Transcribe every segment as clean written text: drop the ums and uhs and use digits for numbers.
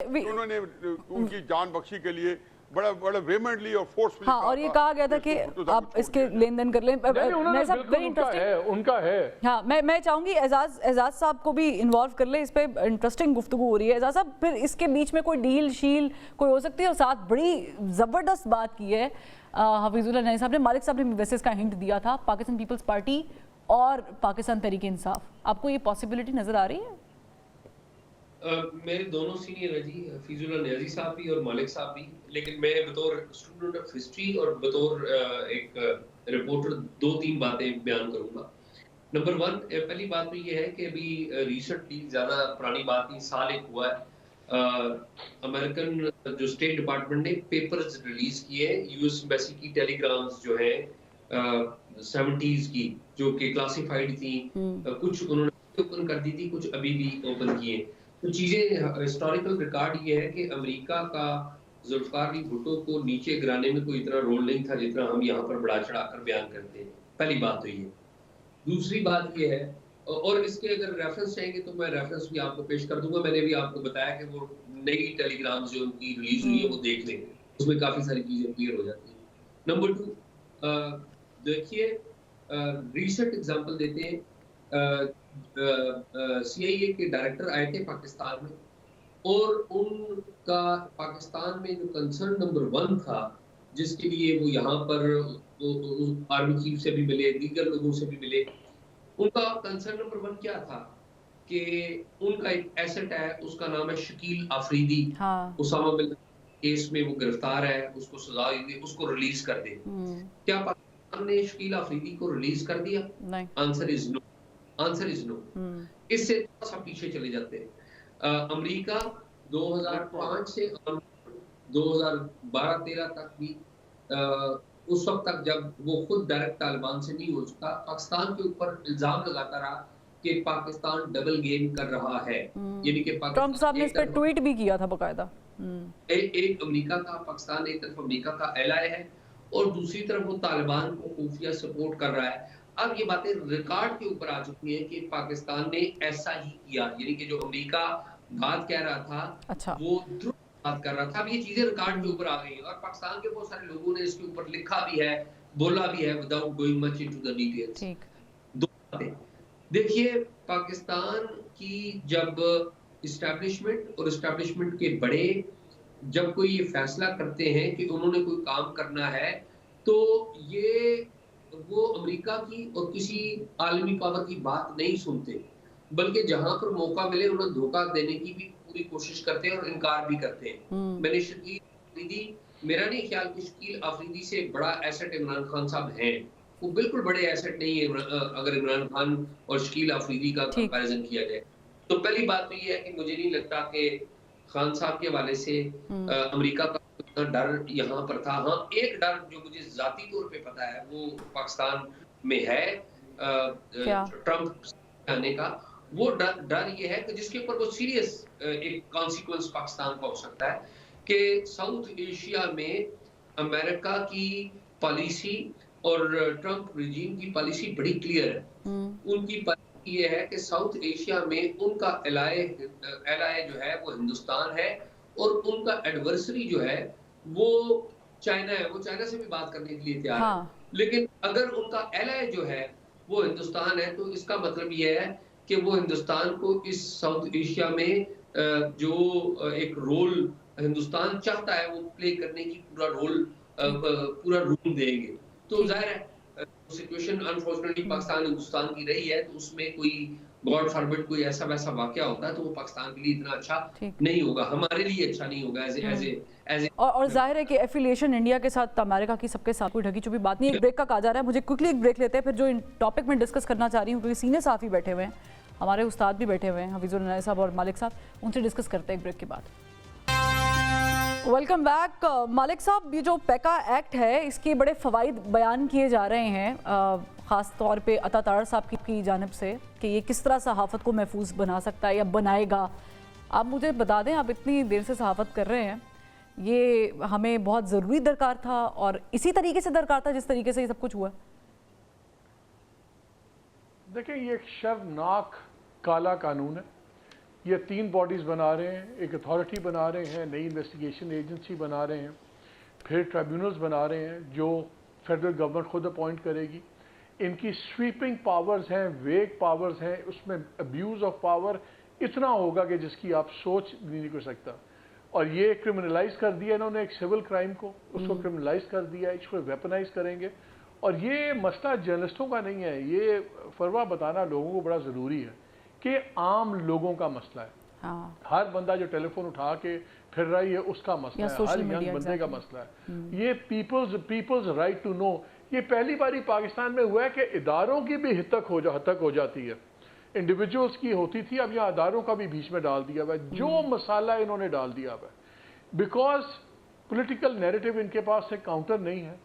उन्होंने उनकी जान बख्शी के लिए बड़ा बड़ा वेमेंटली और फोर्सफुली हाँ, और ये कहा गया था कि आप इसके लेन देन कर लें। वेरी इंटरेस्टिंग उनका है। हाँ, मैं चाहूंगी एजाज साहब को भी इन्वॉल्व कर ले, इस पे इंटरेस्टिंग गुफ्तगू हो रही है। एजाज साहब, फिर इसके बीच में कोई डील शील कोई हो सकती है? और साथ बड़ी ज़बरदस्त बात की है हफीजुल्लाह नईम साहब ने, मालिक साहब ने वैसे इसका हिंट दिया था, पाकिस्तान पीपल्स पार्टी और पाकिस्तान तहरीक इंसाफ, आपको ये पॉसिबिलिटी नज़र आ रही है? मेरे दोनों सीनियर है जी, हफीजुल्लाह नियाज़ी साहब भी और मालिक साहब भी, लेकिन मैं बतौर स्टूडेंट ऑफ हिस्ट्री और बतौर एक रिपोर्टर 2-3 बातें बयान करूंगा। नंबर 1, पहली बात तो ये है कि अभी रिसेंटली, ज़्यादा पुरानी बात नहीं, साल एक हुआ है, अमेरिकन जो स्टेट डिपार्टमेंट ने पेपर्स रिलीज किए हैं यूएस एम्बेसी की, टेलीग्राम्स जो है 70s की, जो कि क्लासिफाइड थी, कुछ उन्होंने ओपन कर दी थी, कुछ अभी भी ओपन किए। तो चीजें, हिस्टोरिकल रिकॉर्ड ये है कि अमेरिका का जुल्फकार अली भुट्टो को नीचे गिराने में कोई इतना रोल नहीं था जितना हम यहाँ पर बढ़ा चढ़ाकर बयान करते हैं। पहली बात तो ये। दूसरी बात ये है, और इसके अगर रेफरेंस चाहेंगे तो मैं रेफरेंस भी आपको पेश कर दूंगा। मैंने भी आपको बताया कि वो नई टेलीग्राम्स जो उनकी रिलीज हुई है वो देख लें, उसमें काफी सारी चीजें क्लियर हो जाती हैं। नंबर 2, देखिए, रिसेंट एग्जांपल देते हैं, सीआईए के डायरेक्टर आए थे पाकिस्तान में, और उनका पाकिस्तान में जो कंसर्न नंबर 1 था, जिसके लिए वो यहाँ पर आर्मी चीफ से भी मिले, दीगर लोगों से भी मिले, उनका कंसर्न नंबर 1 क्या था कि उनका एक एसेट है, उसका नाम है शकील आफरीदी। हाँ। उसामा बिन केस में वो गिरफ्तार है, उसको सजा दी, उसको रिलीज कर दे। क्या पाकिस्तान ने शकील आफरीदी को रिलीज कर दिया? नहीं। Answer is no. Answer is no. इससे थोड़ा सा पीछे चले जाते हैं। अमेरिका 2005 से 2012-13 तक भी, उस वक्त तक जब वो खुद डायरेक्ट तालिबान से नहीं हो चुका, पाकिस्तान के ऊपर इल्जाम लगाता रहा कि पाकिस्तान डबल गेम कर रहा है। यानी कि ट्रंप साहब ने इस पर ट्वीट भी किया था बकायदा। एक अमेरिका का, पाकिस्तान एक तरफ अमेरिका का एलाय है और दूसरी तरफ वो तालिबान को खुफिया सपोर्ट कर रहा है। अब ये बातें रिकॉर्ड के ऊपर आ चुकी हैं कि पाकिस्तान ने ऐसा ही किया, यानी कि जो अमेरिका बात कह रहा था, अच्छा, वो बात कर रहा था। अब ये चीजें रिकॉर्ड के ऊपर आ गई हैं और पाकिस्तान के बहुत सारे लोगों ने इसके ऊपर लिखा भी है, बोला भी है, without going much into the details. दो बातें देखिए, पाकिस्तान की जब इस्टेब्लिशमेंट और इस्टेब्लिशमेंट के बड़े जब कोई ये फैसला करते हैं कि उन्होंने कोई काम करना है, तो ये वो अमेरिका की और किसी आलमी पावर की बात नहीं सुनते, बल्कि जहां पर मौका मिले उन्हें धोखा देने की भी पूरी कोशिश करते हैं और इनकार भी करते हैं। मैंने शकील आफरीदी, मेरा नहीं ख्याल कि शकील आफरीदी से बड़ा एसेट इमरान खान साहब हैं, वो बिल्कुल बड़े एसेट नहीं है अगर इमरान खान और शकील आफरीदी का कंपैरिजन किया जाए। तो पहली बात तो ये है कि मुझे नहीं लगता कि खान साहब के हवाले से अमेरिका का डर यहाँ पर था। हाँ, एक डर जो मुझे जाती तौर पे पता है वो पाकिस्तान में है, ट्रंप आने का। वो डर ये है कि जिसके ऊपर वो सीरियस एक कॉन्सिक्वेंस पाकिस्तान का हो सकता है कि साउथ एशिया में अमेरिका की पॉलिसी और ट्रंप रिजीम की पॉलिसी बड़ी क्लियर है। उनकी पॉलिसी ये है कि साउथ एशिया में उनका एलाय जो है वो हिंदुस्तान है और उनका एडवर्सरी जो है वो चाइना है। वो चाइना से भी बात करने के लिए तैयार है, लेकिन अगर उनका एलाय जो है वो हिंदुस्तान है, तो इसका मतलब ये है कि वो हिंदुस्तान को इस साउथ एशिया में जो एक रोल हिंदुस्तान चाहता है वो प्ले करने की पूरा रूम देंगे। तो जाहिर है सिचुएशन अनफॉर्चुनेटली पाकिस्तान हिंदुस्तान की रही है, तो उसमें कोई गॉड फॉरबिड कोई ऐसा वैसा वाकया होता है तो वो पाकिस्तान के लिए इतना अच्छा नहीं होगा, हमारे लिए अच्छा नहीं होगा एज और जाहिर है कि एफिलिएशन इंडिया के साथ अमेरिका की सबके साथ कोई ढकी छुपी बात नहीं। एक ब्रेक का कहा जा रहा है, मुझे क्विकली एक ब्रेक लेते हैं, फिर जो इन टॉपिक में डिस्कस करना चाह रही हूँ, क्योंकि सीनियर साहब ही बैठे हुए हैं, हमारे उस्ताद भी बैठे हुए हैं, हफीजुल्लाह नईम साहब और मालिक साहब, उनसे डिस्कस करते हैं एक ब्रेक के बाद। Welcome back. मालिक साहब, ये जो पैका एक्ट है इसके बड़े फ़वाइद बयान किए जा रहे हैं, ख़ास तौर पे अता तारड़ साहब की जानिब से, कि ये किस तरह सहाफ़त को महफूज बना सकता है या बनाएगा। आप मुझे बता दें, आप इतनी देर से सहाफ़त कर रहे हैं, ये हमें बहुत ज़रूरी दरकार था और इसी तरीके से दरकार था जिस तरीके से ये सब कुछ हुआ? देखिए, ये एक शर्मनाक काला कानून है ये 3 बॉडीज़ बना रहे हैं, एक अथॉरिटी बना रहे हैं, नई इन्वेस्टिगेशन एजेंसी बना रहे हैं, फिर ट्रिब्यूनल्स बना रहे हैं जो फेडरल गवर्नमेंट खुद अपॉइंट करेगी। इनकी स्वीपिंग पावर्स हैं, वेग पावर्स हैं, उसमें अब्यूज़ ऑफ पावर इतना होगा कि जिसकी आप सोच भी नहीं कर सकता। और ये क्रिमिनलाइज कर दिया इन्होंने एक सिविल क्राइम को, उसको क्रिमिनलाइज कर दिया, इसको वेपनाइज करेंगे। और ये मसला जर्नलिस्टों का नहीं है, ये फरवा बताना लोगों को बड़ा ज़रूरी है कि आम लोगों का मसला है। हाँ। हर बंदा जो टेलीफोन उठा के फिर रहा है, ये उसका मसला है, हर यंग बंदे का मसला है। ये पीपल्स राइट टू नो, ये पहली बारी पाकिस्तान में हुआ है कि इदारों की भी हद तक हो जाती है, इंडिविजुअल्स की होती थी, अब यहाँ इदारों का भी बीच में डाल दिया हुआ है। जो मसाला इन्होंने डाल दिया हुआ है, बिकॉज पॉलिटिकल नैरेटिव इनके पास से काउंटर नहीं है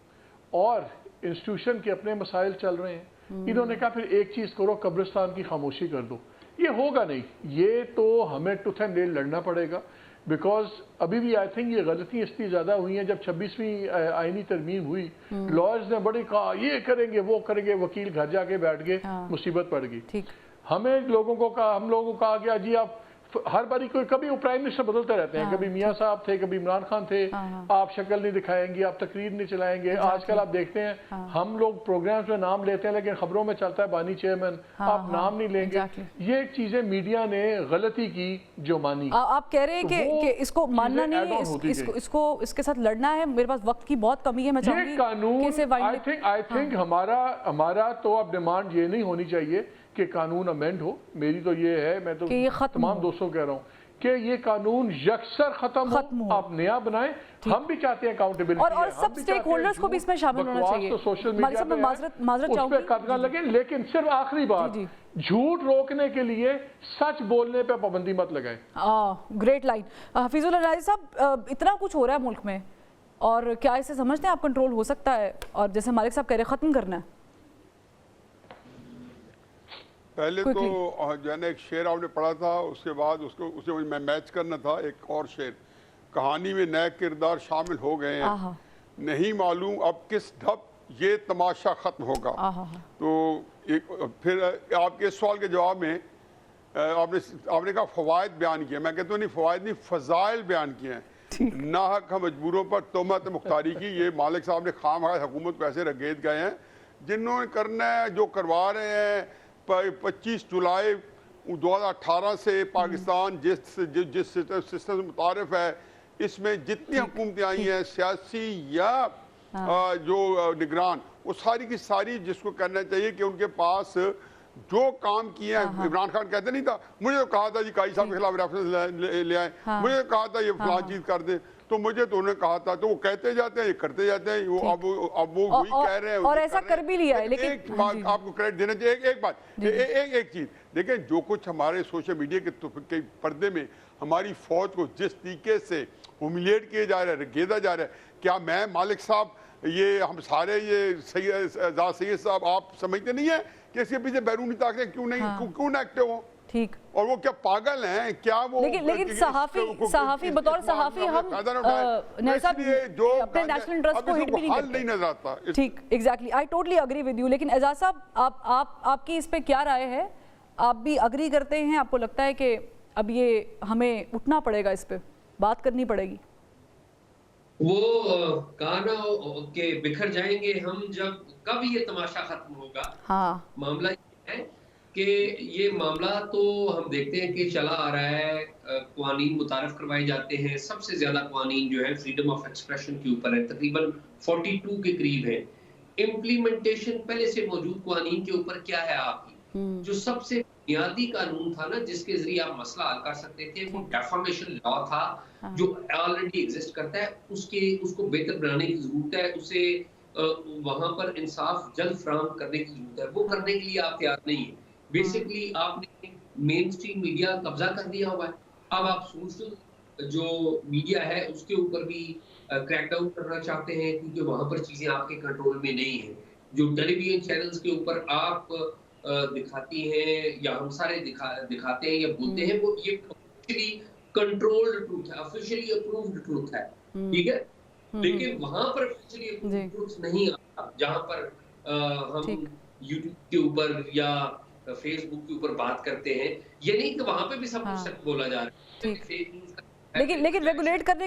और इंस्टीट्यूशन के अपने मसाइल चल रहे हैं। इन्होंने कहा फिर एक चीज़ करो, कब्रिस्तान की खामोशी कर दो। ये होगा नहीं, ये तो हमें टूथ एंड नेल लड़ना पड़ेगा। बिकॉज अभी भी आई थिंक ये गलती इसलिए ज़्यादा हुई है, जब 26वीं आईनी तरमीम हुई, लॉयर्स ने बड़े कहा ये करेंगे वो करेंगे, वकील घर जाके बैठ गए, मुसीबत पड़ गई। हमें लोगों को कहा, हम लोगों को कहा गया जी आप हर बारी कोई, कभी वो प्राइम मिनिस्टर बदलते रहते हैं, कभी मियां साहब थे, कभी इमरान खान थे, आप शक्ल नहीं दिखाएंगे, आप तकरीर नहीं चलाएंगे। आजकल आप देखते हैं हम लोग प्रोग्राम्स में नाम लेते हैं लेकिन खबरों में चलता है बानी चेयरमैन, आप नाम नहीं लेंगे। ये चीजें मीडिया ने गलती की जो मानी। आप कह रहे हैं कि इसको मानना नहीं है, इसको इसके साथ लड़ना है। मेरे पास वक्त की बहुत कमी है, मैं चाहूंगी कानून आई थिंक हमारा तो अब डिमांड ये नहीं होनी चाहिए कि कानून अमेंड हो। मेरी तो ये है, मैं तो तमाम दोस्तों कह रहा हूँ कि ये कानून यकसर खत्म हो, आप नया बनाएं। हम भी चाहते हैं अकाउंटेबिलिटी, और सब स्टेक होल्डर्स को भी इसमें शामिल होना चाहिए। तो सोशल मीडिया पे माजरत चाहूंगी, कदम लगे, लेकिन सिर्फ आखिरी बात, झूठ रोकने के लिए सच बोलने पे पाबंदी मत लगाएं। Great line. हफीजुल राजी साहब, इतना कुछ हो रहा है मुल्क में, और क्या इसे समझते हैं आप कंट्रोल हो सकता है, और जैसे मालिक साहब कह रहे खत्म करना है? पहले तो जो है ना एक शेर आपने पढ़ा था, उसके बाद उसे मैं मैच करना था एक और शेर। कहानी में नए किरदार शामिल हो गए हैं, नहीं मालूम अब किस ढप ये तमाशा खत्म होगा। तो फिर आपके सवाल के जवाब में आपने कहा फवायद बयान किए, मैं कहता हूँ नहीं फवायद नहीं, फजाइल बयान किए हैं। नाहक मजबूरों पर तोहमत मुख्तारी की, ये मालिक साहब ने खामखा हुकूमत को ऐसे रगेद गए हैं, जिन्होंने करना है जो करवा रहे हैं। 25 जुलाई 2018 से पाकिस्तान जिस सिस्टम से मुतारिफ है, इसमें जितनी हुकूमतें आई हैं, सियासी या जो निगरान, वो सारी की सारी जिसको करना चाहिए कि उनके पास जो काम किए हैं। इमरान खान कहते नहीं था मुझे तो कहा था जी काजी साहब के खिलाफ रेफरेंस ले आए, मुझे तो कहा था ये फलां चीज कर दे, तो मुझे तो उन्होंने कहा था, तो वो कहते जाते हैं, ये करते जाते हैं। वो अब वो वही कह रहे हैं और ऐसा कर भी लिया है। लेकिन एक बात आपको क्रेडिट देना चाहिए, एक बात, एक चीज देखिए, जो कुछ हमारे सोशल मीडिया के पर्दे में हमारी फौज को जिस तरीके से ह्यूमिलिएट किया जा रहा है, रेदा जा रहा है, क्या मैं मालिक साहब, ये हम सारे, ये सैयद साहब, आप समझते नहीं है कि इसके पीछे बैरूनी ताकतें क्यों ना एक्टिव हो? ठीक, और वो क्या पागल हैं क्या वो? लेकिन सहाफी बतौर सहाफी हम अपने नेशनल इंटरेस्ट को हिट भी नहीं करते, नहीं नजर आता। ठीक, exactly, I totally agree with you. लेकिन एजाज साहब, आपकी इस पे क्या राय है? आप भी अग्री करते हैं? आपको लगता है कि अब ये हमें उठना पड़ेगा, इस पे बात करनी पड़ेगी? वो कहा ना कि बिखर जाएंगे हम जब, कब ये तमाशा खत्म होगा। मामला ये है कि ये मामला तो हम देखते हैं कि चला आ रहा है, क़वानीन मुतारफ करवाए जाते हैं। सबसे ज्यादा क़वानीन जो है फ्रीडम ऑफ एक्सप्रेशन के ऊपर है, तकरीबन 42 के करीब है। इम्प्लीमेंटेशन पहले से मौजूद क़वानीन के ऊपर क्या है आपकी? जो सबसे बुनियादी कानून था ना जिसके जरिए आप मसला हल कर सकते थे, वो डेफामेशन लॉ था, जो ऑलरेडी एग्जिस्ट करता है। उसको बेहतर बनाने की जरूरत है, उसे वहां पर इंसाफ जल्द फराहम करने की जरूरत है। वो करने के लिए आप तैयार नहीं है। बेसिकली आपने मेन स्ट्रीम मीडिया कब्जा कर दिया हुआ है। अब आप सोशल जो मीडिया है उसके ऊपर भी क्रैकडाउन करना चाहते हैं, क्योंकि वहां पर चीजें आपके कंट्रोल में नहीं है। जो टेलीविजन चैनल्स के ऊपर आप दिखाती हैं या हम सारे दिखाते हैं या बोलते हैं, वो ये ऑफिशियली कंट्रोल्ड ट्रूथ है, ऑफिशियली अप्रूव्ड ट्रूथ है, ठीक है। लेकिन वहां पर ऑफिशियली अप्रूव्ड ट्रूथ नहीं आता, जहां पर हम यूट्यूब के ऊपर या फेसबुक के ऊपर बात करते हैं, ये नहीं कि वहां पे भी सब कुछ सच बोला जा रहा है। लेकिन रेगुलेट करने